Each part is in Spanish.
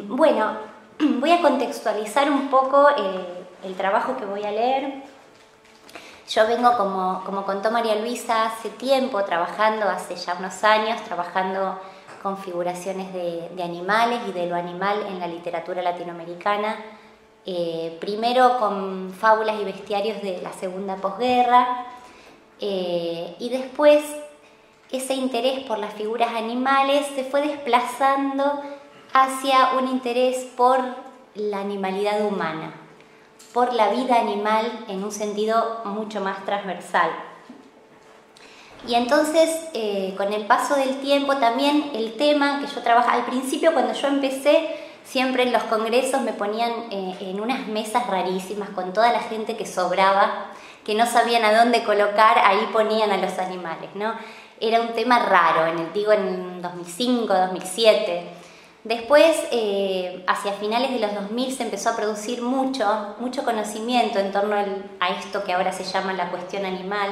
Bueno, voy a contextualizar un poco el trabajo que voy a leer. Yo vengo, como contó María Luisa, hace tiempo trabajando, hace ya unos años, trabajando con figuraciones de animales y de lo animal en la literatura latinoamericana. Primero con fábulas y bestiarios de la segunda posguerra, y después ese interés por las figuras animales se fue desplazando hacia un interés por la animalidad humana, por la vida animal en un sentido mucho más transversal. Y entonces, con el paso del tiempo también el tema que yo trabajaba, al principio cuando yo empecé, siempre en los congresos me ponían en unas mesas rarísimas con toda la gente que sobraba, que no sabían a dónde colocar, ahí ponían a los animales, ¿no? Era un tema raro, en 2005, 2007. Después, hacia finales de los 2000 se empezó a producir mucho conocimiento en torno a esto que ahora se llama la cuestión animal,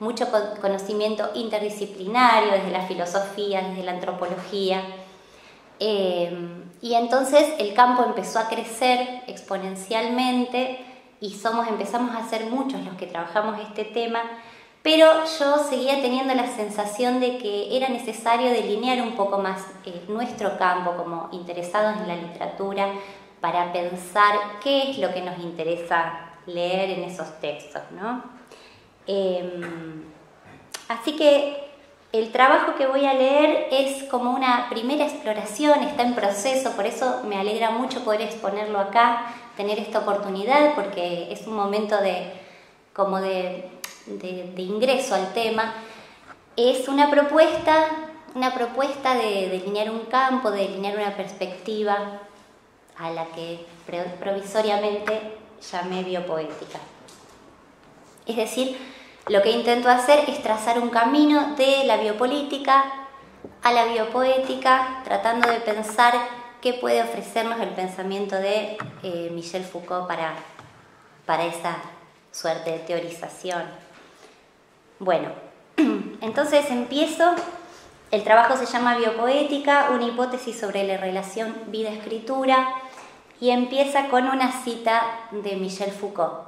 mucho conocimiento interdisciplinario desde la filosofía, desde la antropología. Y entonces el campo empezó a crecer exponencialmente y empezamos a ser muchos los que trabajamos este tema, pero yo seguía teniendo la sensación de que era necesario delinear un poco más nuestro campo como interesados en la literatura para pensar qué es lo que nos interesa leer en esos textos, ¿no? Así que el trabajo que voy a leer es como una primera exploración, está en proceso, por eso me alegra mucho poder exponerlo acá, tener esta oportunidad, porque es un momento de ingreso al tema. Es una propuesta de delinear un campo, de delinear una perspectiva a la que provisoriamente llamé biopoética. Es decir, lo que intento hacer es trazar un camino de la biopolítica a la biopoética, tratando de pensar qué puede ofrecernos el pensamiento de Michel Foucault para esa suerte de teorización. Bueno, entonces empiezo. El trabajo se llama Biopoética, una hipótesis sobre la relación vida-escritura, y empieza con una cita de Michel Foucault,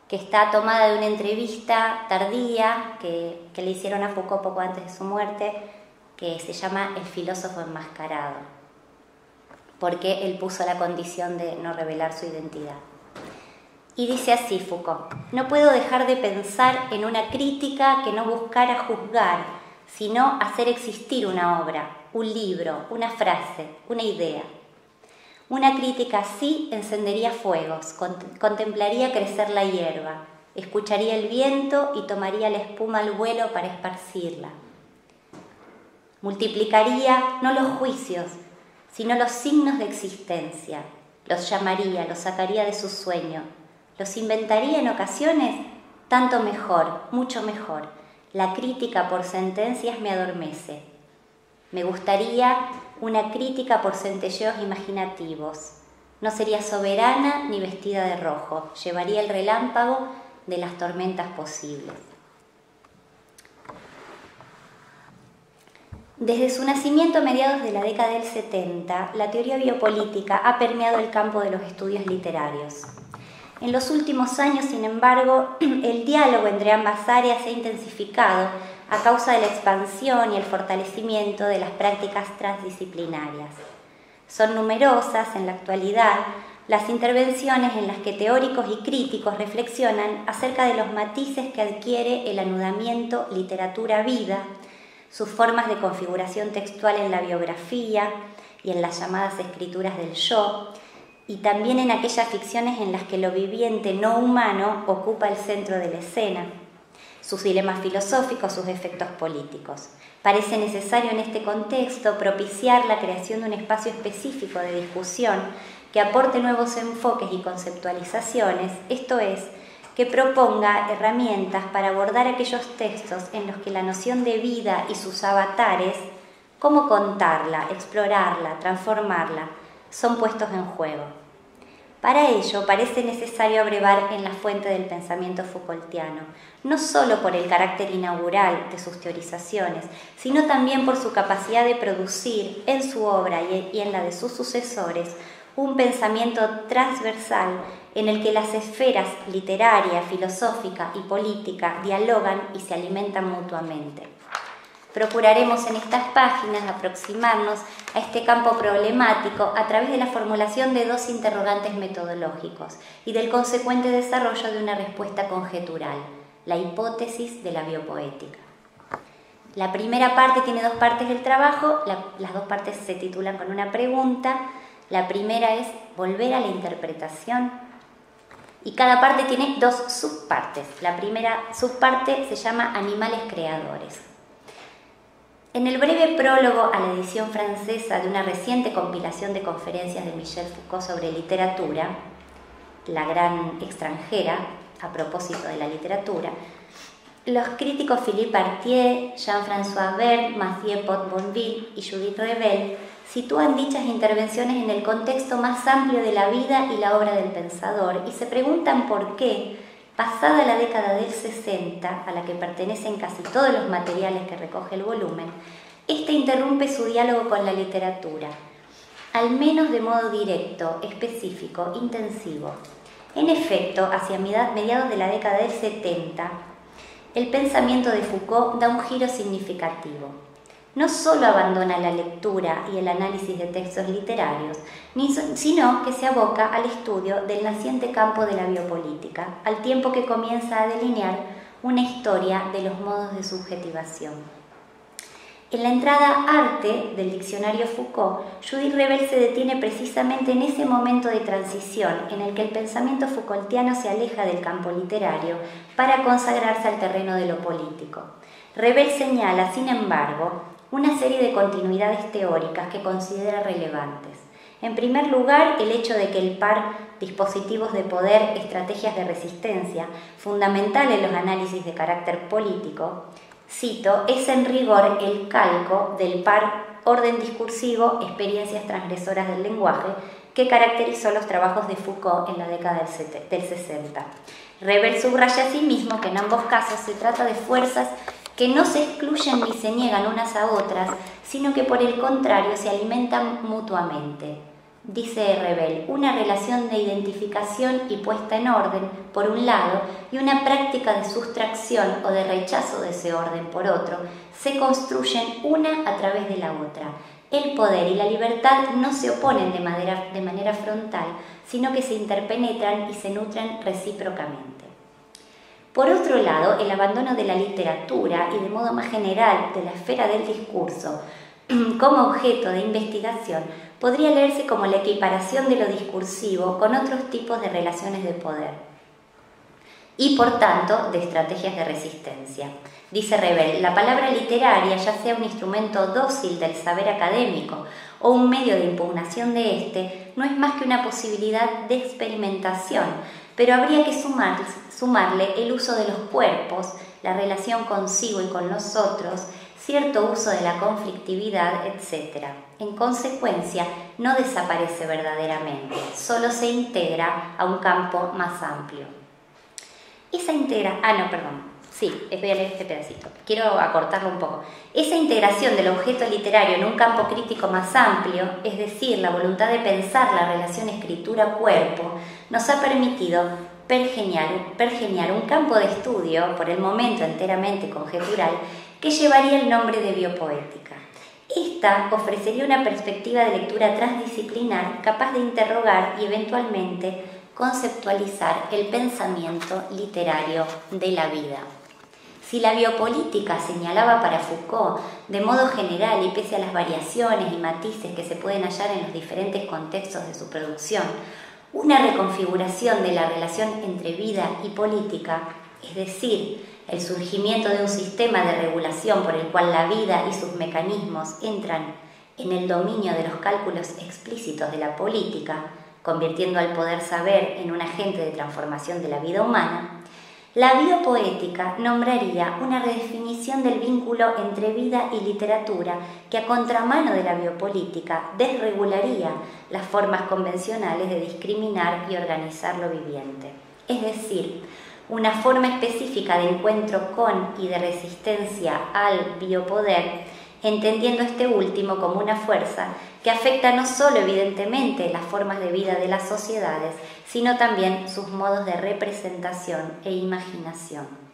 que está tomada de una entrevista tardía que le hicieron a Foucault poco antes de su muerte, que se llama El filósofo enmascarado, porque él puso la condición de no revelar su identidad. Y dice así Foucault: no puedo dejar de pensar en una crítica que no buscara juzgar, sino hacer existir una obra, un libro, una frase, una idea. Una crítica así encendería fuegos, contemplaría crecer la hierba, escucharía el viento y tomaría la espuma al vuelo para esparcirla. Multiplicaría no los juicios, sino los signos de existencia, los llamaría, los sacaría de su sueño, los inventaría en ocasiones, tanto mejor, mucho mejor. La crítica por sentencias me adormece. Me gustaría una crítica por centelleos imaginativos. No sería soberana ni vestida de rojo. Llevaría el relámpago de las tormentas posibles. Desde su nacimiento a mediados de la década del 70, la teoría biopolítica ha permeado el campo de los estudios literarios. En los últimos años, sin embargo, el diálogo entre ambas áreas se ha intensificado a causa de la expansión y el fortalecimiento de las prácticas transdisciplinarias. Son numerosas, en la actualidad, las intervenciones en las que teóricos y críticos reflexionan acerca de los matices que adquiere el anudamiento literatura-vida, sus formas de configuración textual en la biografía y en las llamadas escrituras del yo, y también en aquellas ficciones en las que lo viviente no humano ocupa el centro de la escena, sus dilemas filosóficos, sus efectos políticos. Parece necesario en este contexto propiciar la creación de un espacio específico de discusión que aporte nuevos enfoques y conceptualizaciones, esto es, que proponga herramientas para abordar aquellos textos en los que la noción de vida y sus avatares, cómo contarla, explorarla, transformarla, son puestos en juego. Para ello parece necesario abrevar en la fuente del pensamiento Foucaultiano, no solo por el carácter inaugural de sus teorizaciones, sino también por su capacidad de producir en su obra y en la de sus sucesores un pensamiento transversal en el que las esferas literaria, filosófica y política dialogan y se alimentan mutuamente. Procuraremos en estas páginas aproximarnos a este campo problemático a través de la formulación de dos interrogantes metodológicos y del consecuente desarrollo de una respuesta conjetural, la hipótesis de la biopoética. La primera parte tiene dos partes del trabajo, las dos partes se titulan con una pregunta. La primera es volver a la interpretación y cada parte tiene dos subpartes. La primera subparte se llama Animales creadores. En el breve prólogo a la edición francesa de una reciente compilación de conferencias de Michel Foucault sobre literatura, La gran extranjera, a propósito de la literatura, los críticos Philippe Artier, Jean-François Vert, Mathieu Pot-Bonville y Judith Revel sitúan dichas intervenciones en el contexto más amplio de la vida y la obra del pensador y se preguntan por qué, pasada la década del 60, a la que pertenecen casi todos los materiales que recoge el volumen, este interrumpe su diálogo con la literatura, al menos de modo directo, específico, intensivo. En efecto, hacia mediados de la década del 70, el pensamiento de Foucault da un giro significativo. No solo abandona la lectura y el análisis de textos literarios, sino que se aboca al estudio del naciente campo de la biopolítica, al tiempo que comienza a delinear una historia de los modos de subjetivación. En la entrada Arte del diccionario Foucault, Judith Revel se detiene precisamente en ese momento de transición en el que el pensamiento Foucaultiano se aleja del campo literario para consagrarse al terreno de lo político. Revel señala, sin embargo, una serie de continuidades teóricas que considera relevantes. En primer lugar, el hecho de que el par dispositivos de poder, estrategias de resistencia, fundamental en los análisis de carácter político, cito, es en rigor el calco del par orden discursivo, experiencias transgresoras del lenguaje, que caracterizó los trabajos de Foucault en la década del 60. Revel subraya asimismo que en ambos casos se trata de fuerzas que no se excluyen ni se niegan unas a otras, sino que por el contrario se alimentan mutuamente. Dice Revel, una relación de identificación y puesta en orden, por un lado, y una práctica de sustracción o de rechazo de ese orden, por otro, se construyen una a través de la otra. El poder y la libertad no se oponen de manera frontal, sino que se interpenetran y se nutren recíprocamente. Por otro lado, el abandono de la literatura y de modo más general de la esfera del discurso como objeto de investigación podría leerse como la equiparación de lo discursivo con otros tipos de relaciones de poder y, por tanto, de estrategias de resistencia. Dice Revel, la palabra literaria, ya sea un instrumento dócil del saber académico o un medio de impugnación de éste, no es más que una posibilidad de experimentación, pero habría que sumarle el uso de los cuerpos, la relación consigo y con los otros, cierto uso de la conflictividad, etc. En consecuencia, no desaparece verdaderamente, solo se integra a un campo más amplio. Esa voy a leer este pedacito, quiero acortarlo un poco. Esa integración del objeto literario en un campo crítico más amplio, es decir, la voluntad de pensar la relación escritura-cuerpo, nos ha permitido pergeniar un campo de estudio, por el momento enteramente conjetural, que llevaría el nombre de biopoética. Esta ofrecería una perspectiva de lectura transdisciplinar capaz de interrogar y eventualmente conceptualizar el pensamiento literario de la vida. Si la biopolítica señalaba para Foucault, de modo general y pese a las variaciones y matices que se pueden hallar en los diferentes contextos de su producción, una reconfiguración de la relación entre vida y política, es decir, el surgimiento de un sistema de regulación por el cual la vida y sus mecanismos entran en el dominio de los cálculos explícitos de la política, convirtiendo al poder saber en un agente de transformación de la vida humana, La biopoética nombraría una redefinición del vínculo entre vida y literatura que, a contramano de la biopolítica, desregularía las formas convencionales de discriminar y organizar lo viviente. Es decir, una forma específica de encuentro con y de resistencia al biopoder, entendiendo este último como una fuerza que afecta no solo evidentemente las formas de vida de las sociedades, sino también sus modos de representación e imaginación.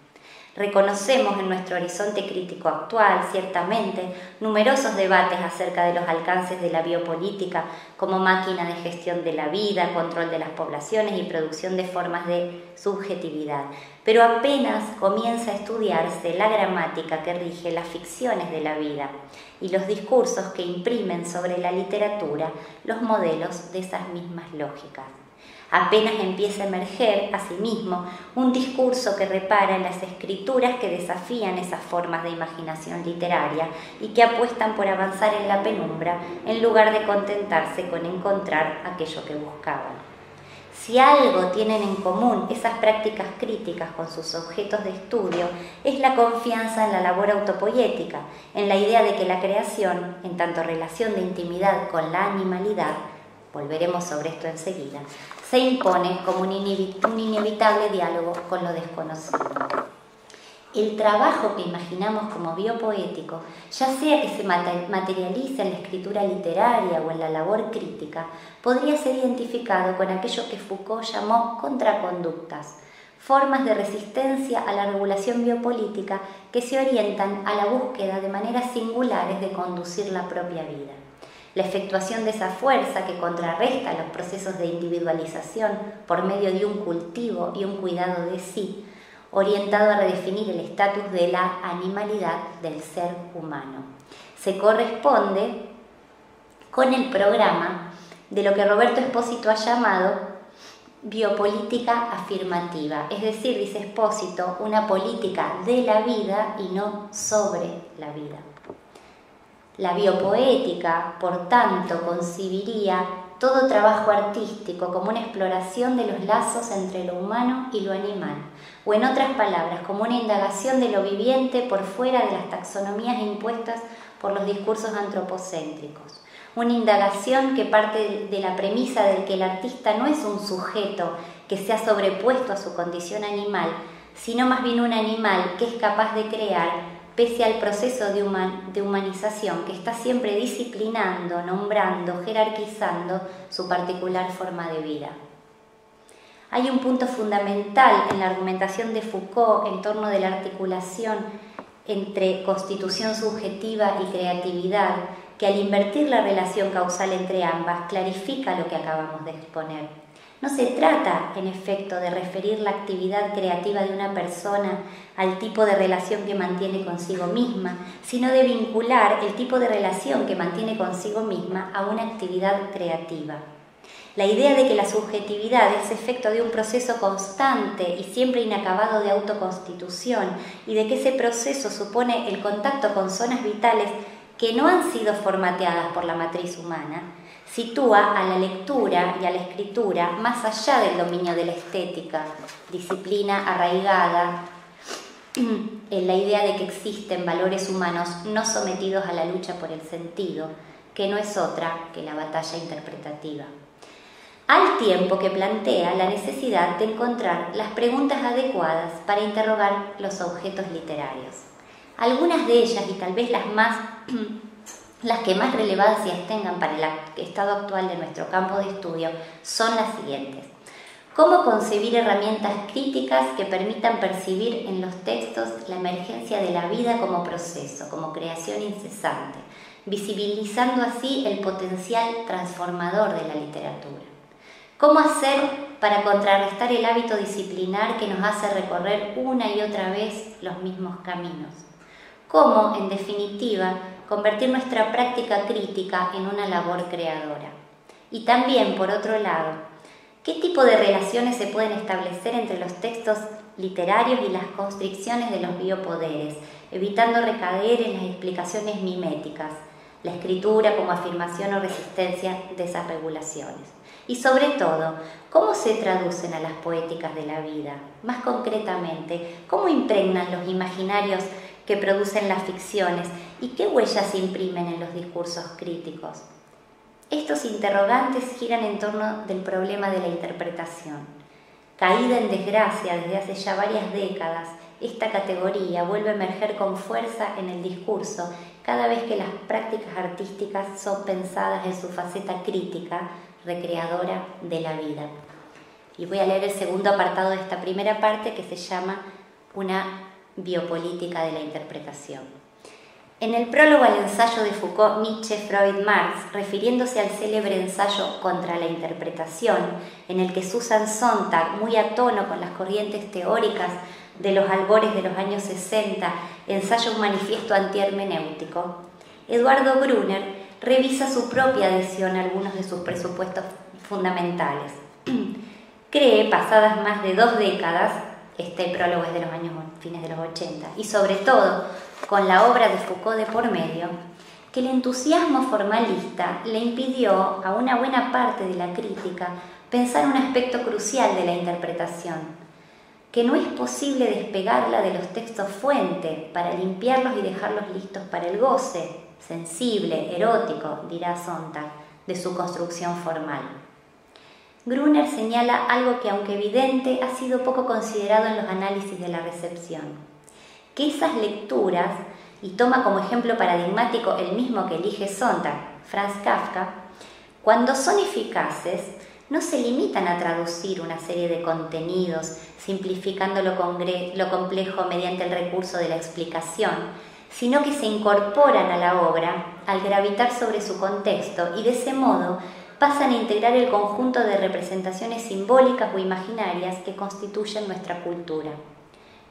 Reconocemos en nuestro horizonte crítico actual, ciertamente, numerosos debates acerca de los alcances de la biopolítica como máquina de gestión de la vida, control de las poblaciones y producción de formas de subjetividad, pero apenas comienza a estudiarse la gramática que rige las ficciones de la vida y los discursos que imprimen sobre la literatura los modelos de esas mismas lógicas. Apenas empieza a emerger, asimismo, un discurso que repara en las escrituras que desafían esas formas de imaginación literaria y que apuestan por avanzar en la penumbra en lugar de contentarse con encontrar aquello que buscaban. Si algo tienen en común esas prácticas críticas con sus objetos de estudio, es la confianza en la labor autopoética, en la idea de que la creación, en tanto relación de intimidad con la animalidad, volveremos sobre esto enseguida, se impone como un inevitable diálogo con lo desconocido. El trabajo que imaginamos como biopoético, ya sea que se materialice en la escritura literaria o en la labor crítica, podría ser identificado con aquello que Foucault llamó contraconductas, formas de resistencia a la regulación biopolítica que se orientan a la búsqueda de maneras singulares de conducir la propia vida. La efectuación de esa fuerza que contrarresta los procesos de individualización por medio de un cultivo y un cuidado de sí, orientado a redefinir el estatus de la animalidad del ser humano. Se corresponde con el programa de lo que Roberto Espósito ha llamado biopolítica afirmativa, es decir, dice Espósito, una política de la vida y no sobre la vida. La biopoética, por tanto, concibiría todo trabajo artístico como una exploración de los lazos entre lo humano y lo animal, o en otras palabras, como una indagación de lo viviente por fuera de las taxonomías impuestas por los discursos antropocéntricos. Una indagación que parte de la premisa de que el artista no es un sujeto que se ha sobrepuesto a su condición animal, sino más bien un animal que es capaz de crear pese al proceso de humanización que está siempre disciplinando, nombrando, jerarquizando su particular forma de vida. Hay un punto fundamental en la argumentación de Foucault en torno de la articulación entre constitución subjetiva y creatividad, que al invertir la relación causal entre ambas clarifica lo que acabamos de exponer. No se trata, en efecto, de referir la actividad creativa de una persona al tipo de relación que mantiene consigo misma, sino de vincular el tipo de relación que mantiene consigo misma a una actividad creativa. La idea de que la subjetividad es efecto de un proceso constante y siempre inacabado de autoconstitución y de que ese proceso supone el contacto con zonas vitales que no han sido formateadas por la matriz humana, sitúa a la lectura y a la escritura más allá del dominio de la estética, disciplina arraigada en la idea de que existen valores humanos no sometidos a la lucha por el sentido, que no es otra que la batalla interpretativa. Al tiempo que plantea la necesidad de encontrar las preguntas adecuadas para interrogar los objetos literarios. Algunas de ellas, y tal vez las que más relevancia tengan para el estado actual de nuestro campo de estudio, son las siguientes. ¿Cómo concebir herramientas críticas que permitan percibir en los textos la emergencia de la vida como proceso, como creación incesante, visibilizando así el potencial transformador de la literatura? ¿Cómo hacer para contrarrestar el hábito disciplinar que nos hace recorrer una y otra vez los mismos caminos? ¿Cómo, en definitiva, convertir nuestra práctica crítica en una labor creadora? Y también, por otro lado, ¿qué tipo de relaciones se pueden establecer entre los textos literarios y las constricciones de los biopoderes, evitando recaer en las explicaciones miméticas, la escritura como afirmación o resistencia de esas regulaciones? Y sobre todo, ¿cómo se traducen a las poéticas de la vida? Más concretamente, ¿cómo impregnan los imaginarios que producen las ficciones y qué huellas imprimen en los discursos críticos? Estos interrogantes giran en torno del problema de la interpretación. Caída en desgracia desde hace ya varias décadas, esta categoría vuelve a emerger con fuerza en el discurso cada vez que las prácticas artísticas son pensadas en su faceta crítica, recreadora de la vida. Y voy a leer el segundo apartado de esta primera parte, que se llama Una biopolítica de la interpretación. En el prólogo al ensayo de Foucault, Nietzsche, Freud, Marx, refiriéndose al célebre ensayo contra la interpretación, en el que Susan Sontag, muy a tono con las corrientes teóricas de los albores de los años 60, ensaya un manifiesto antihermenéutico, Eduardo Gruner revisa su propia adhesión a algunos de sus presupuestos fundamentales. Cree, pasadas más de 2 décadas, este prólogo es de los años fines de los 80, y sobre todo con la obra de Foucault de por medio, que el entusiasmo formalista le impidió a una buena parte de la crítica pensar un aspecto crucial de la interpretación, que no es posible despegarla de los textos fuente para limpiarlos y dejarlos listos para el goce, sensible, erótico, dirá Sontag, de su construcción formal. Gruner señala algo que, aunque evidente, ha sido poco considerado en los análisis de la recepción, que esas lecturas, y toma como ejemplo paradigmático el mismo que elige Sontag, Franz Kafka, cuando son eficaces, no se limitan a traducir una serie de contenidos, simplificando lo complejo mediante el recurso de la explicación, sino que se incorporan a la obra al gravitar sobre su contexto y de ese modo pasan a integrar el conjunto de representaciones simbólicas o imaginarias que constituyen nuestra cultura.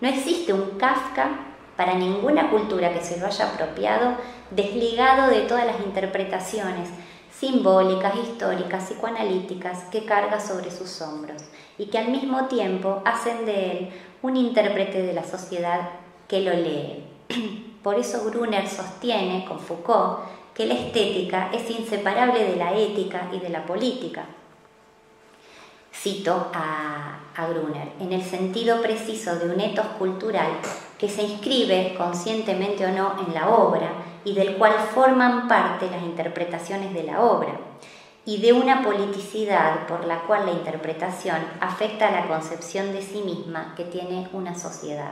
No existe un Kafka para ninguna cultura que se lo haya apropiado desligado de todas las interpretaciones simbólicas, históricas, psicoanalíticas que carga sobre sus hombros y que al mismo tiempo hacen de él un intérprete de la sociedad que lo lee. Por eso Gruner sostiene con Foucault que la estética es inseparable de la ética y de la política. Cito a Gruner, en el sentido preciso de un etos cultural que se inscribe, conscientemente o no, en la obra y del cual forman parte las interpretaciones de la obra, y de una politicidad por la cual la interpretación afecta a la concepción de sí misma que tiene una sociedad.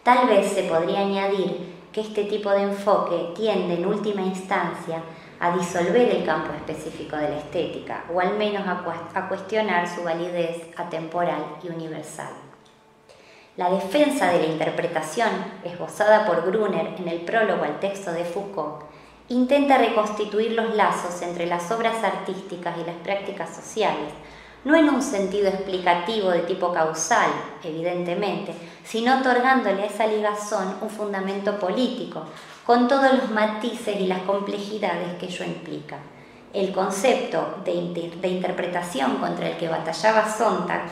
Tal vez se podría añadir que este tipo de enfoque tiende en última instancia a disolver el campo específico de la estética, o al menos a cuestionar su validez atemporal y universal. La defensa de la interpretación, esbozada por Gruner en el prólogo al texto de Foucault, intenta reconstituir los lazos entre las obras artísticas y las prácticas sociales, no en un sentido explicativo de tipo causal, evidentemente, sino otorgándole a esa ligazón un fundamento político, con todos los matices y las complejidades que ello implica. El concepto de interpretación contra el que batallaba Sontag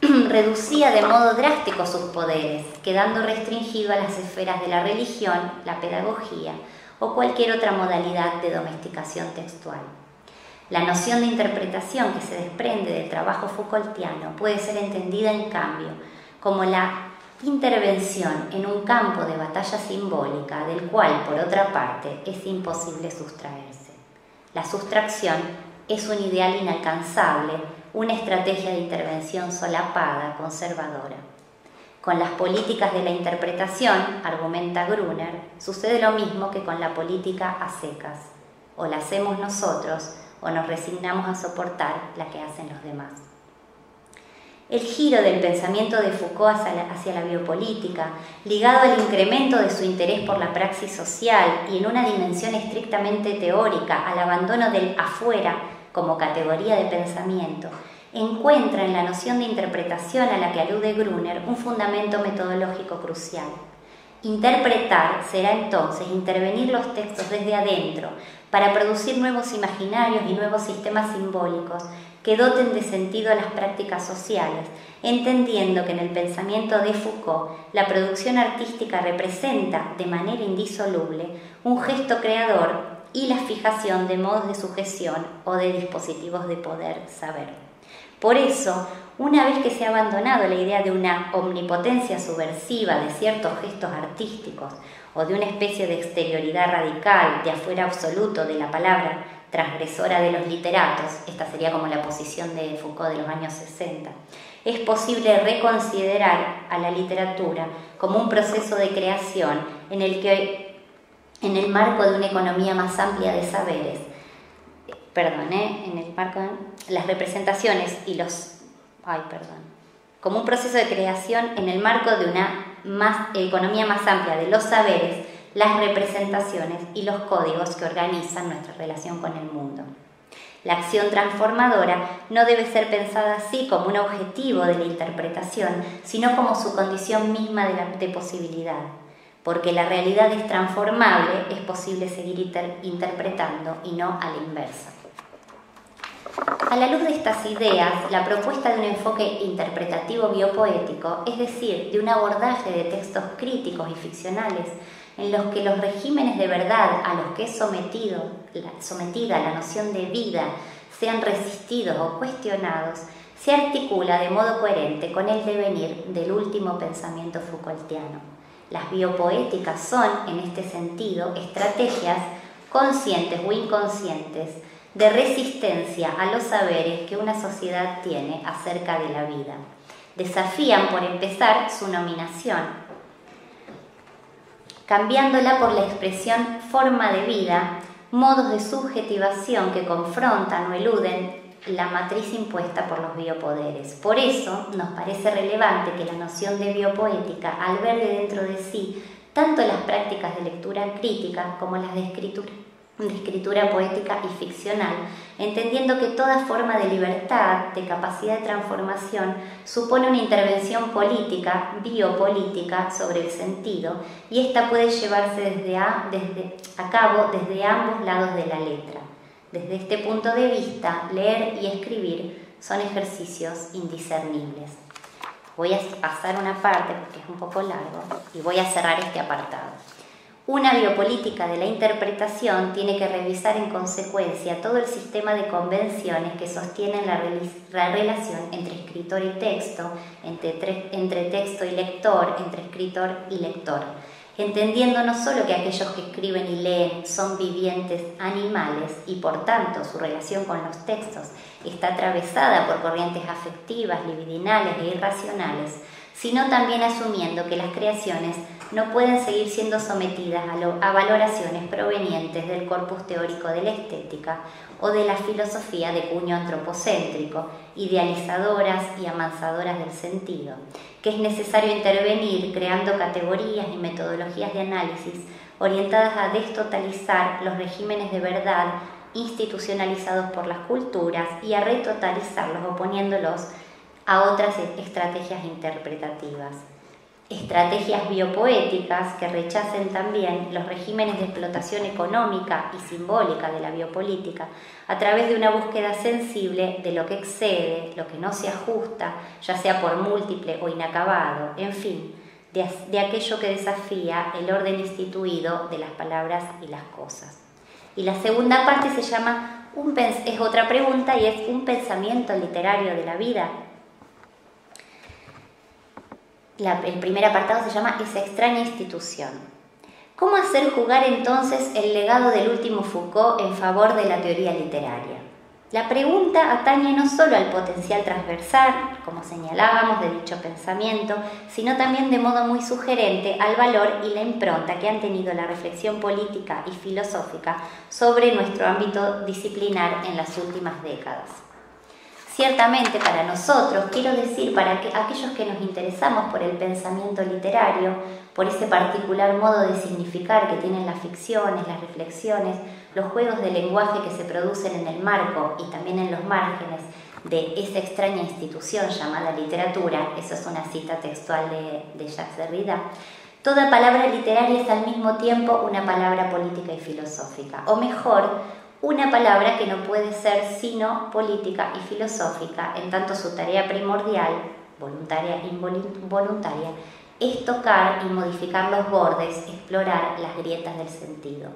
reducía de modo drástico sus poderes, quedando restringido a las esferas de la religión, la pedagogía o cualquier otra modalidad de domesticación textual. La noción de interpretación que se desprende del trabajo Foucaultiano puede ser entendida, en cambio, como la intervención en un campo de batalla simbólica del cual, por otra parte, es imposible sustraerse. La sustracción es un ideal inalcanzable, una estrategia de intervención solapada, conservadora. Con las políticas de la interpretación, argumenta Gruner, sucede lo mismo que con la política a secas. O la hacemos nosotros o nos resignamos a soportar la que hacen los demás. El giro del pensamiento de Foucault hacia la biopolítica, ligado al incremento de su interés por la praxis social y en una dimensión estrictamente teórica al abandono del afuera como categoría de pensamiento, encuentra en la noción de interpretación a la que alude Gruner un fundamento metodológico crucial. Interpretar será entonces intervenir los textos desde adentro para producir nuevos imaginarios y nuevos sistemas simbólicos que doten de sentido a las prácticas sociales, entendiendo que en el pensamiento de Foucault la producción artística representa de manera indisoluble un gesto creador y la fijación de modos de sujeción o de dispositivos de poder saber. Por eso, una vez que se ha abandonado la idea de una omnipotencia subversiva de ciertos gestos artísticos o de una especie de exterioridad radical, de afuera absoluto de la palabra transgresora de los literatos, esta sería como la posición de Foucault de los años 60, es posible reconsiderar a la literatura como un proceso de creación en el marco de una economía más amplia de saberes, en el marco de las representaciones y como un proceso de creación en el marco de una economía más amplia de los saberes, las representaciones y los códigos que organizan nuestra relación con el mundo. La acción transformadora no debe ser pensada así como un objetivo de la interpretación, sino como su condición misma de posibilidad. Porque la realidad es transformable, es posible seguir interpretando y no a la inversa. A la luz de estas ideas, la propuesta de un enfoque interpretativo biopoético, es decir, de un abordaje de textos críticos y ficcionales en los que los regímenes de verdad a los que es sometida la noción de vida sean resistidos o cuestionados, se articula de modo coherente con el devenir del último pensamiento Foucaultiano. Las biopoéticas son, en este sentido, estrategias conscientes o inconscientes de resistencia a los saberes que una sociedad tiene acerca de la vida. Desafían, por empezar, su nominación, cambiándola por la expresión forma de vida, modos de subjetivación que confrontan o eluden la matriz impuesta por los biopoderes. Por eso nos parece relevante que la noción de biopoética albergue dentro de sí tanto las prácticas de lectura crítica como las de escritura poética y ficcional, entendiendo que toda forma de libertad, de capacidad de transformación, supone una intervención política, biopolítica, sobre el sentido, y esta puede llevarse a cabo desde ambos lados de la letra. Desde este punto de vista, leer y escribir son ejercicios indiscernibles. Voy a pasar una parte porque es un poco largo y voy a cerrar este apartado. Una biopolítica de la interpretación tiene que revisar en consecuencia todo el sistema de convenciones que sostienen la relación entre escritor y texto, entre texto y lector, entre escritor y lector, entendiendo no solo que aquellos que escriben y leen son vivientes animales y por tanto su relación con los textos está atravesada por corrientes afectivas, libidinales e irracionales, sino también asumiendo que las creaciones no pueden seguir siendo sometidas a valoraciones provenientes del corpus teórico de la estética o de la filosofía de cuño antropocéntrico, idealizadoras y amansadoras del sentido, que es necesario intervenir creando categorías y metodologías de análisis orientadas a destotalizar los regímenes de verdad institucionalizados por las culturas y a retotalizarlos oponiéndolos a otras estrategias interpretativas. Estrategias biopoéticas que rechacen también los regímenes de explotación económica y simbólica de la biopolítica a través de una búsqueda sensible de lo que excede, lo que no se ajusta, ya sea por múltiple o inacabado, en fin, de aquello que desafía el orden instituido de las palabras y las cosas. Y la segunda parte se llama, es otra pregunta y es un pensamiento literario de la vida. El primer apartado se llama Esa extraña institución. ¿Cómo hacer jugar entonces el legado del último Foucault en favor de la teoría literaria? La pregunta atañe no solo al potencial transversal, como señalábamos, de dicho pensamiento, sino también de modo muy sugerente al valor y la impronta que han tenido la reflexión política y filosófica sobre nuestro ámbito disciplinar en las últimas décadas. Ciertamente para nosotros, quiero decir para aquellos que nos interesamos por el pensamiento literario, por ese particular modo de significar que tienen las ficciones, las reflexiones, los juegos de lenguaje que se producen en el marco y también en los márgenes de esa extraña institución llamada literatura, eso es una cita textual de Jacques Derrida, toda palabra literaria es al mismo tiempo una palabra política y filosófica, o mejor, una palabra que no puede ser sino política y filosófica, en tanto su tarea primordial, voluntaria e involuntaria, es tocar y modificar los bordes, explorar las grietas del sentido.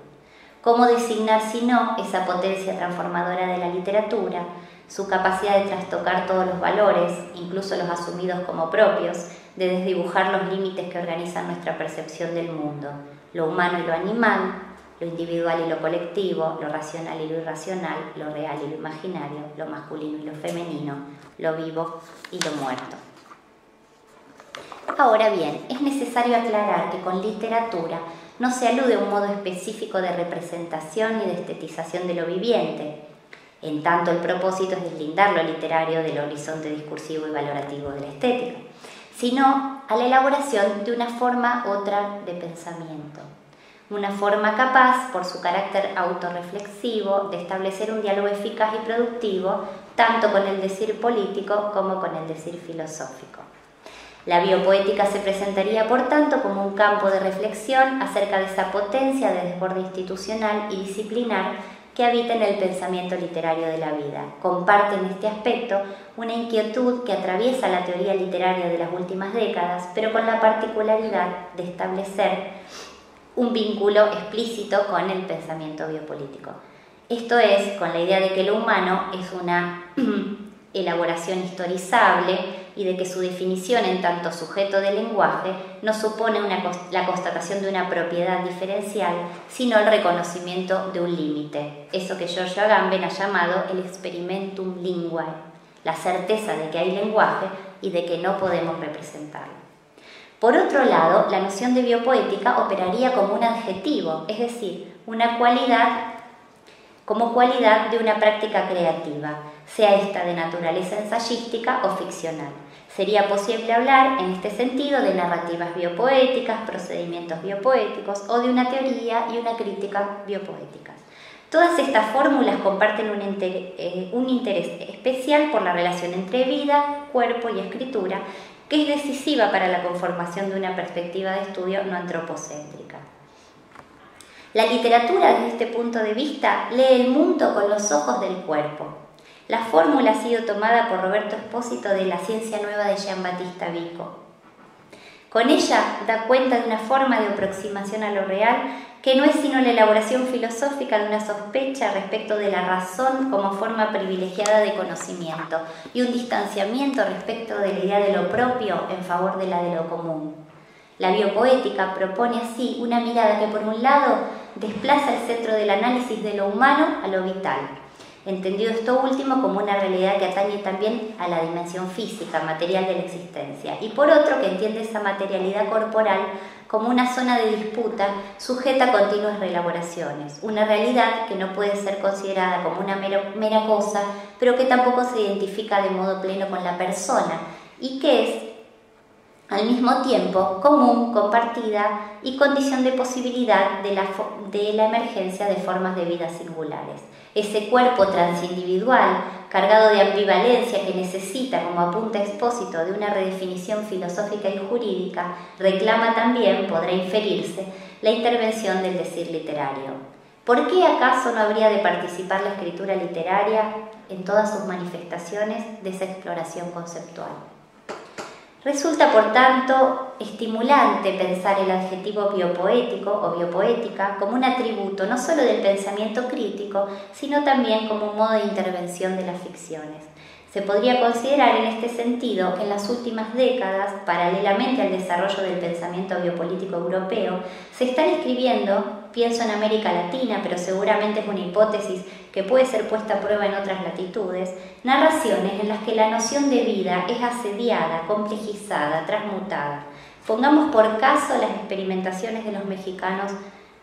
cómo designar si no esa potencia transformadora de la literatura, su capacidad de trastocar todos los valores, incluso los asumidos como propios, de desdibujar los límites que organizan nuestra percepción del mundo, lo humano y lo animal, lo individual y lo colectivo, lo racional y lo irracional, lo real y lo imaginario, lo masculino y lo femenino, lo vivo y lo muerto. Ahora bien, es necesario aclarar que con literatura no se alude a un modo específico de representación ni de estetización de lo viviente. En tanto, el propósito es deslindar lo literario del horizonte discursivo y valorativo de la estética, sino a la elaboración de una forma otra de pensamiento. Una forma capaz, por su carácter autorreflexivo, de establecer un diálogo eficaz y productivo, tanto con el decir político como con el decir filosófico. La biopoética se presentaría, por tanto, como un campo de reflexión acerca de esa potencia de desborde institucional y disciplinar que habita en el pensamiento literario de la vida. Comparte en este aspecto una inquietud que atraviesa la teoría literaria de las últimas décadas, pero con la particularidad de establecer un vínculo explícito con el pensamiento biopolítico. Esto es, con la idea de que lo humano es una elaboración historizable y de que su definición en tanto sujeto del lenguaje no supone la constatación de una propiedad diferencial, sino el reconocimiento de un límite, eso que Giorgio Agamben ha llamado el experimentum linguae, la certeza de que hay lenguaje y de que no podemos representarlo. Por otro lado, la noción de biopoética operaría como un adjetivo, es decir, una cualidad como cualidad de una práctica creativa, sea esta de naturaleza ensayística o ficcional. Sería posible hablar, en este sentido, de narrativas biopoéticas, procedimientos biopoéticos o de una teoría y una crítica biopoéticas. Todas estas fórmulas comparten un interés especial por la relación entre vida, cuerpo y escritura, que es decisiva para la conformación de una perspectiva de estudio no antropocéntrica. La literatura, desde este punto de vista, lee el mundo con los ojos del cuerpo. La fórmula ha sido tomada por Roberto Espósito de La ciencia nueva de Giambattista Vico. Con ella da cuenta de una forma de aproximación a lo real que no es sino la elaboración filosófica de una sospecha respecto de la razón como forma privilegiada de conocimiento y un distanciamiento respecto de la idea de lo propio en favor de la de lo común. La biopoética propone así una mirada que, por un lado, desplaza el centro del análisis de lo humano a lo vital, entendido esto último como una realidad que atañe también a la dimensión física, material de la existencia, y por otro, que entiende esa materialidad corporal como una zona de disputa sujeta a continuas reelaboraciones, una realidad que no puede ser considerada como una mera cosa, pero que tampoco se identifica de modo pleno con la persona, y que es, al mismo tiempo, común, compartida y condición de posibilidad de la emergencia de formas de vida singulares. Ese cuerpo transindividual, cargado de ambivalencia que necesita, como apunta Espósito, de una redefinición filosófica y jurídica, reclama también, podrá inferirse, la intervención del decir literario. ¿Por qué acaso no habría de participar la escritura literaria en todas sus manifestaciones de esa exploración conceptual? Resulta, por tanto, estimulante pensar el adjetivo biopoético o biopoética como un atributo no solo del pensamiento crítico, sino también como un modo de intervención de las ficciones. Se podría considerar en este sentido que en las últimas décadas, paralelamente al desarrollo del pensamiento biopolítico europeo, se están escribiendo, pienso en América Latina, pero seguramente es una hipótesis que puede ser puesta a prueba en otras latitudes, narraciones en las que la noción de vida es asediada, complejizada, transmutada. Pongamos por caso las experimentaciones de los mexicanos,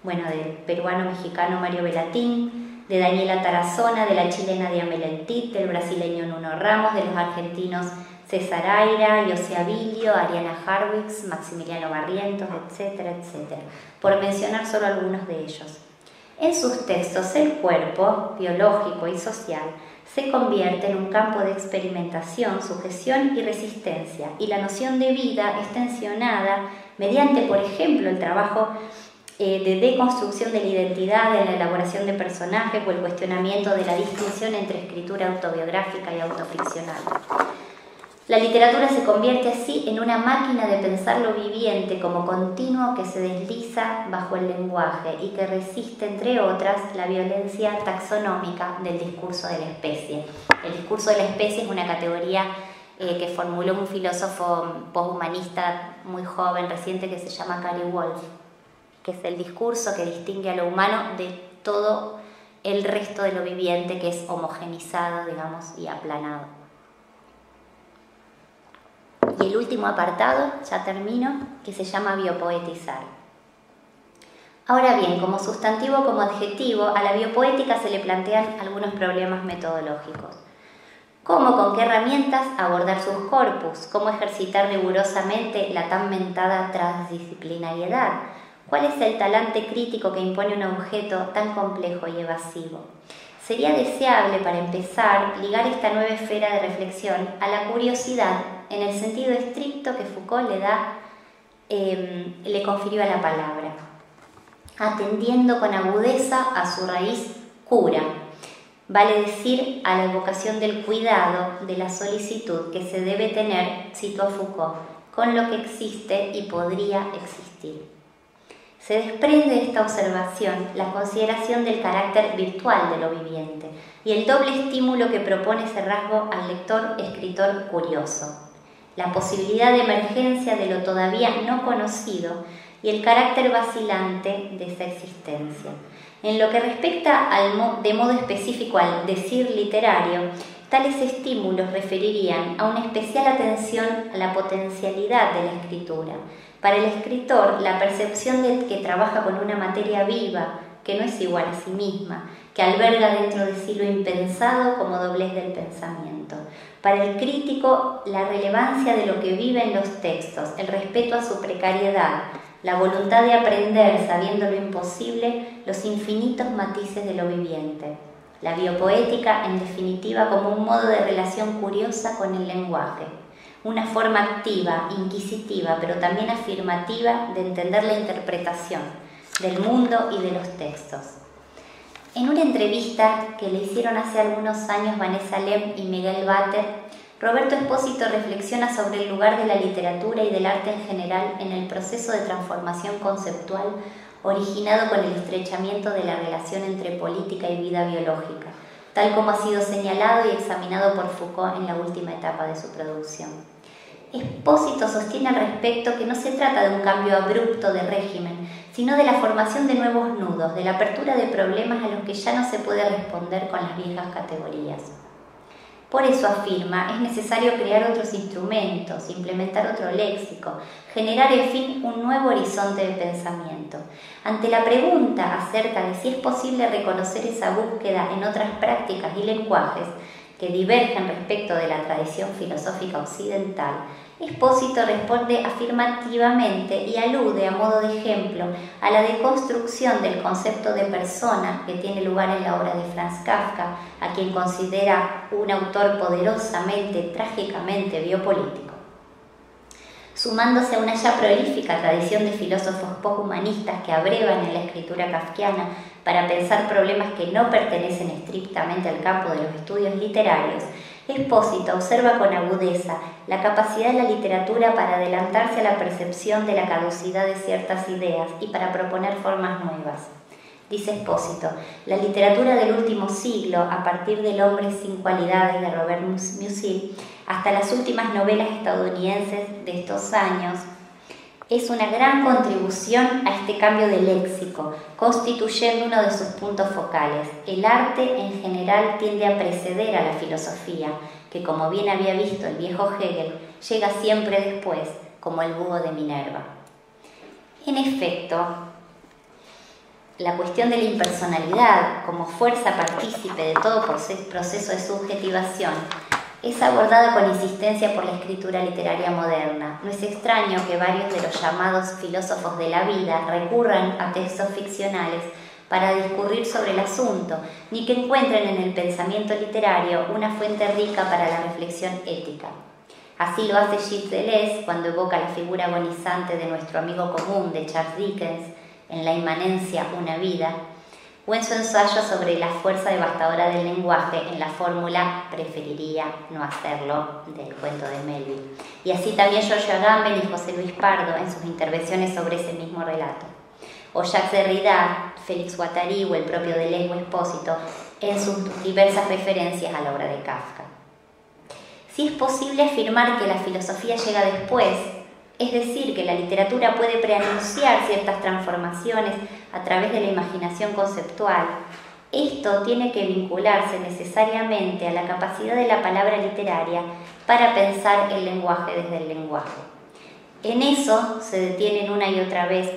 del peruano-mexicano Mario Velatín, de Daniela Tarazona, de la chilena Diana Melentit, del brasileño Nuno Ramos, de los argentinos César Aira, José Abilio, Ariana Harwitz, Maximiliano Barrientos, etcétera, etcétera, por mencionar solo algunos de ellos. En sus textos, el cuerpo, biológico y social, se convierte en un campo de experimentación, sujeción y resistencia, y la noción de vida es tensionada mediante, por ejemplo, el trabajo de deconstrucción de la identidad, en la elaboración de personajes o el cuestionamiento de la distinción entre escritura autobiográfica y autoficcional. La literatura se convierte así en una máquina de pensar lo viviente como continuo que se desliza bajo el lenguaje y que resiste, entre otras, la violencia taxonómica del discurso de la especie. El discurso de la especie es una categoría que formuló un filósofo posthumanista muy joven, reciente, que se llama Gary Wolf, que es el discurso que distingue a lo humano de todo el resto de lo viviente, que es homogenizado, digamos, y aplanado. Y el último apartado, ya termino, que se llama biopoetizar. Ahora bien, como sustantivo, como adjetivo, a la biopoética se le plantean algunos problemas metodológicos. ¿Cómo, con qué herramientas abordar sus corpus? ¿Cómo ejercitar rigurosamente la tan mentada transdisciplinariedad? ¿Cuál es el talante crítico que impone un objeto tan complejo y evasivo? Sería deseable, para empezar, ligar esta nueva esfera de reflexión a la curiosidad en el sentido estricto que Foucault le confirió a la palabra, atendiendo con agudeza a su raíz cura, vale decir, a la evocación del cuidado, de la solicitud que se debe tener, citó a Foucault, con lo que existe y podría existir. Se desprende de esta observación la consideración del carácter virtual de lo viviente y el doble estímulo que propone ese rasgo al lector-escritor curioso, la posibilidad de emergencia de lo todavía no conocido y el carácter vacilante de esa existencia. En lo que respecta de modo específico al decir literario, tales estímulos referirían a una especial atención a la potencialidad de la escritura. Para el escritor, la percepción de que trabaja con una materia viva, que no es igual a sí misma, que alberga dentro de sí lo impensado como doblez del pensamiento. Para el crítico, la relevancia de lo que vive en los textos, el respeto a su precariedad, la voluntad de aprender sabiendo lo imposible, los infinitos matices de lo viviente. La biopoética, en definitiva, como un modo de relación curiosa con el lenguaje, una forma activa, inquisitiva, pero también afirmativa de entender la interpretación del mundo y de los textos. En una entrevista que le hicieron hace algunos años Vanessa Lem y Miguel Bater, Roberto Espósito reflexiona sobre el lugar de la literatura y del arte en general en el proceso de transformación conceptual originado con el estrechamiento de la relación entre política y vida biológica, tal como ha sido señalado y examinado por Foucault en la última etapa de su producción. Espósito sostiene al respecto que no se trata de un cambio abrupto de régimen, sino de la formación de nuevos nudos, de la apertura de problemas a los que ya no se puede responder con las viejas categorías. Por eso, afirma, es necesario crear otros instrumentos, implementar otro léxico, generar, en fin, un nuevo horizonte de pensamiento. Ante la pregunta acerca de si es posible reconocer esa búsqueda en otras prácticas y lenguajes que divergen respecto de la tradición filosófica occidental, Espósito responde afirmativamente y alude, a modo de ejemplo, a la deconstrucción del concepto de persona que tiene lugar en la obra de Franz Kafka, a quien considera un autor poderosamente, trágicamente biopolítico. Sumándose a una ya prolífica tradición de filósofos posthumanistas que abrevan en la escritura kafkiana para pensar problemas que no pertenecen estrictamente al campo de los estudios literarios, Espósito observa con agudeza la capacidad de la literatura para adelantarse a la percepción de la caducidad de ciertas ideas y para proponer formas nuevas. Dice Espósito, la literatura del último siglo, a partir del Hombre sin cualidades de Robert Musil, hasta las últimas novelas estadounidenses de estos años, es una gran contribución a este cambio de léxico, constituyendo uno de sus puntos focales. El arte en general tiende a preceder a la filosofía, que, como bien había visto el viejo Hegel, llega siempre después, como el búho de Minerva. En efecto, la cuestión de la impersonalidad como fuerza partícipe de todo proceso de subjetivación es abordada con insistencia por la escritura literaria moderna. No es extraño que varios de los llamados filósofos de la vida recurran a textos ficcionales para discurrir sobre el asunto, ni que encuentren en el pensamiento literario una fuente rica para la reflexión ética. Así lo hace Gilles Deleuze cuando evoca la figura agonizante de nuestro amigo común de Charles Dickens en La inmanencia, una vida, o en su ensayo sobre la fuerza devastadora del lenguaje en la fórmula "preferiría no hacerlo" del cuento de Melville. Y así también Giorgio Agamben y José Luis Pardo en sus intervenciones sobre ese mismo relato. O Jacques Derrida, Félix Guattari o el propio Deleuze o Espósito en sus diversas referencias a la obra de Kafka. Si es posible afirmar que la filosofía llega después, es decir, que la literatura puede preanunciar ciertas transformaciones a través de la imaginación conceptual, esto tiene que vincularse necesariamente a la capacidad de la palabra literaria para pensar el lenguaje desde el lenguaje. En eso se detienen una y otra vez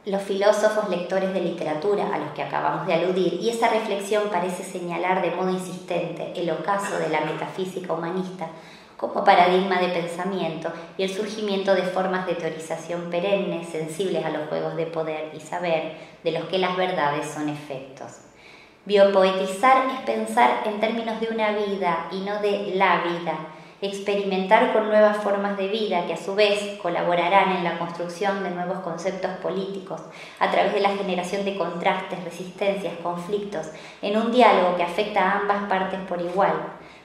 los filósofos lectores de literatura a los que acabamos de aludir, y esa reflexión parece señalar de modo insistente el ocaso de la metafísica humanista como paradigma de pensamiento y el surgimiento de formas de teorización perennes, sensibles a los juegos de poder y saber, de los que las verdades son efectos. Biopoetizar es pensar en términos de una vida y no de la vida, experimentar con nuevas formas de vida que a su vez colaborarán en la construcción de nuevos conceptos políticos a través de la generación de contrastes, resistencias, conflictos, en un diálogo que afecta a ambas partes por igual,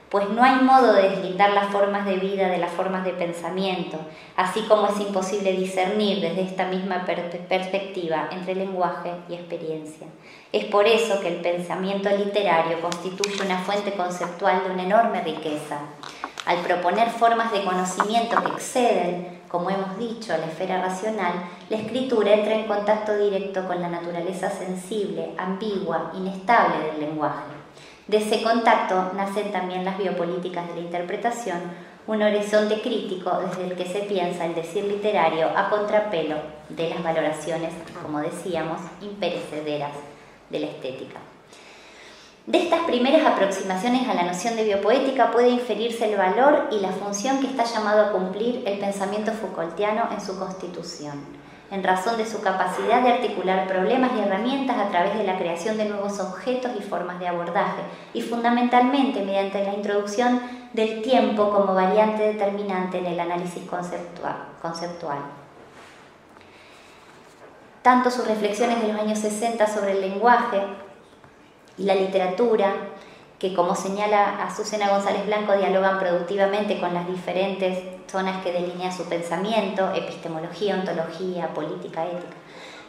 pues no hay modo de deslindar las formas de vida de las formas de pensamiento, así como es imposible discernir desde esta misma perspectiva entre lenguaje y experiencia. Es por eso que el pensamiento literario constituye una fuente conceptual de una enorme riqueza. Al proponer formas de conocimiento que exceden, como hemos dicho, la esfera racional, la escritura entra en contacto directo con la naturaleza sensible, ambigua, inestable del lenguaje. De ese contacto nacen también las biopolíticas de la interpretación, un horizonte crítico desde el que se piensa el decir literario a contrapelo de las valoraciones, como decíamos, imperecederas de la estética. De estas primeras aproximaciones a la noción de biopoética puede inferirse el valor y la función que está llamado a cumplir el pensamiento Foucaultiano en su constitución, en razón de su capacidad de articular problemas y herramientas a través de la creación de nuevos objetos y formas de abordaje, y fundamentalmente mediante la introducción del tiempo como variante determinante en el análisis conceptual. Tanto sus reflexiones de los años 60 sobre el lenguaje y la literatura, que como señala Azucena González Blanco, dialogan productivamente con las diferentes zonas que delinean su pensamiento, epistemología, ontología, política, ética,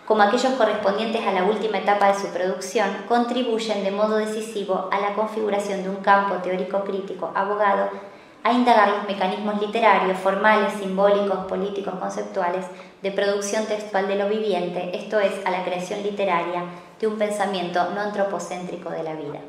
como aquellos correspondientes a la última etapa de su producción, contribuyen de modo decisivo a la configuración de un campo teórico crítico abogado a indagar los mecanismos literarios, formales, simbólicos, políticos, conceptuales, de producción textual de lo viviente, esto es, a la creación literaria de un pensamiento no antropocéntrico de la vida.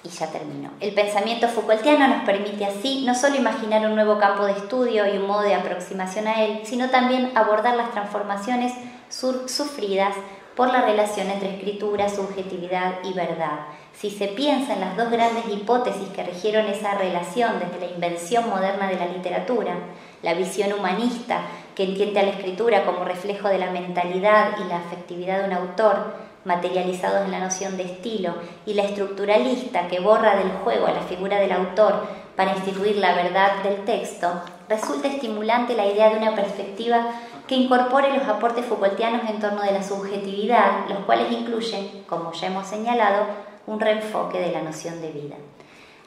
Y ya termino. El pensamiento Foucaultiano nos permite así no solo imaginar un nuevo campo de estudio y un modo de aproximación a él, sino también abordar las transformaciones sufridas por la relación entre escritura, subjetividad y verdad. Si se piensa en las dos grandes hipótesis que rigieron esa relación desde la invención moderna de la literatura, la visión humanista, que entiende a la escritura como reflejo de la mentalidad y la afectividad de un autor, materializados en la noción de estilo, y la estructuralista, que borra del juego a la figura del autor para instituir la verdad del texto, resulta estimulante la idea de una perspectiva que incorpore los aportes Foucaultianos en torno de la subjetividad, los cuales incluyen, como ya hemos señalado, un reenfoque de la noción de vida.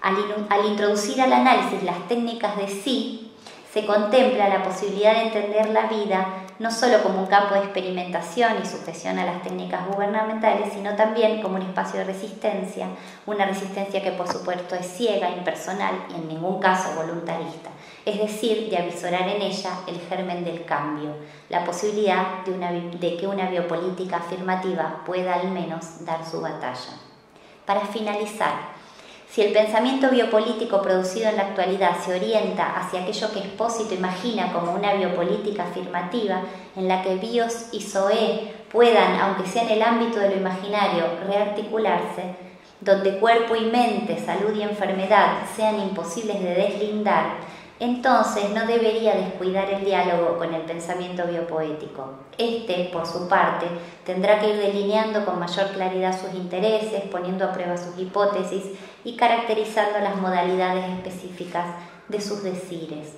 Al introducir al análisis las técnicas de sí, se contempla la posibilidad de entender la vida no solo como un campo de experimentación y sujeción a las técnicas gubernamentales, sino también como un espacio de resistencia, una resistencia que por supuesto es ciega, impersonal y en ningún caso voluntarista, es decir, de avisorar en ella el germen del cambio, la posibilidad de que una biopolítica afirmativa pueda al menos dar su batalla. Para finalizar, si el pensamiento biopolítico producido en la actualidad se orienta hacia aquello que Espósito imagina como una biopolítica afirmativa, en la que bios y zoe puedan, aunque sea en el ámbito de lo imaginario, rearticularse, donde cuerpo y mente, salud y enfermedad sean imposibles de deslindar, entonces no debería descuidar el diálogo con el pensamiento biopoético. Este, por su parte, tendrá que ir delineando con mayor claridad sus intereses, poniendo a prueba sus hipótesis y caracterizando las modalidades específicas de sus decires.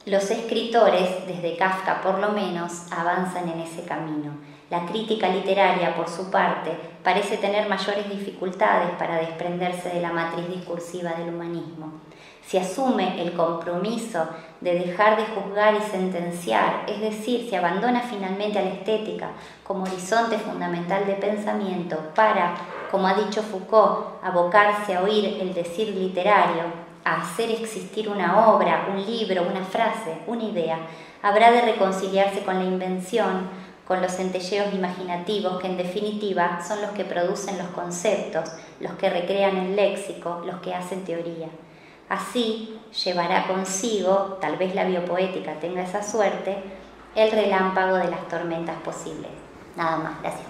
Los escritores, desde Kafka por lo menos, avanzan en ese camino. La crítica literaria, por su parte, parece tener mayores dificultades para desprenderse de la matriz discursiva del humanismo. Si asume el compromiso de dejar de juzgar y sentenciar, es decir, si abandona finalmente a la estética como horizonte fundamental de pensamiento para, como ha dicho Foucault, abocarse a oír el decir literario, a hacer existir una obra, un libro, una frase, una idea, habrá de reconciliarse con la invención, con los centelleos imaginativos que en definitiva son los que producen los conceptos, los que recrean el léxico, los que hacen teoría. Así llevará consigo, tal vez la biopoética tenga esa suerte, el relámpago de las tormentas posibles. Nada más, gracias.